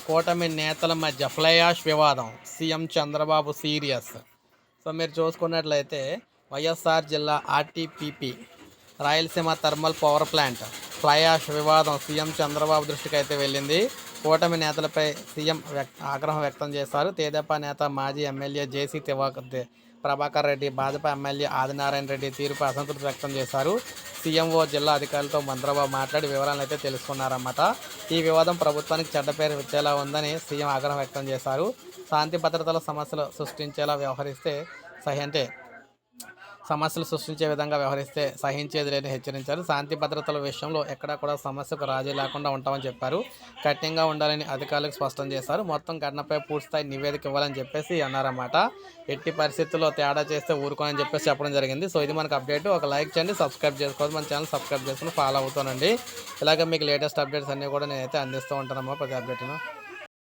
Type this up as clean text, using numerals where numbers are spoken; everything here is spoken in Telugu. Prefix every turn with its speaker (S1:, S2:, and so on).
S1: కూటమి నేతల మధ్య ఫ్లై వివాదం. CM Chandrababu serious. సో మీరు చూసుకున్నట్లయితే వైఎస్ఆర్ జిల్లా RTPP Rayalaseema thermal power plant fly వివాదం సీఎం చంద్రబాబు దృష్టికి అయితే వెళ్ళింది. కూటమి నేతలపై సీఎం ఆగ్రహం వ్యక్తం చేశారు. తెదేపా నేత మాజీ ఎమ్మెల్యే జేసీ ప్రభాకర్ రెడ్డి, భాజపా ఎమ్మెల్యే ఆదినారాయణ రెడ్డి తీరుపై అసంతృప్తి వ్యక్తం చేశారు. సీఎంఓ జిల్లా అధికారులతో చంద్రబాబు మాట్లాడి వివరాలను అయితే తెలుసుకున్నారన్నమాట. ఈ వివాదం ప్రభుత్వానికి చెడ్డ పేరు వచ్చేలా ఉందని సీఎం ఆగ్రహం వ్యక్తం చేశారు. శాంతి భద్రతల సమస్యలు సృష్టించే విధంగా వ్యవహరిస్తే సహించేది లేదని హెచ్చరించారు. శాంతి భద్రతల విషయంలో ఎక్కడా కూడా సమస్యకు రాజీ లేకుండా ఉంటామని చెప్పారు. కఠినంగా ఉండాలని అధికారులకు స్పష్టం చేశారు. మొత్తం ఘటనపై పూర్తిస్థాయి నివేదిక ఇవ్వాలని చెప్పేసి అన్నారన్నమాట. ఎట్టి పరిస్థితుల్లో తేడా చేస్తే ఊరుకోనని చెప్పేసి చెప్పడం జరిగింది. సో ఇది మనకు అప్డేట్. ఒక లైక్ చేయండి, సబ్స్క్రైబ్ చేసుకోవాలి, మన ఛానల్ సబ్స్క్రైబ్ చేసుకుని ఫాలో అవుతానండి. ఇలాగే మీకు లేటెస్ట్ అప్డేట్స్ అన్నీ కూడా నేనైతే అందిస్తూ ఉంటానమ్మా ప్రతి అప్డేట్ను.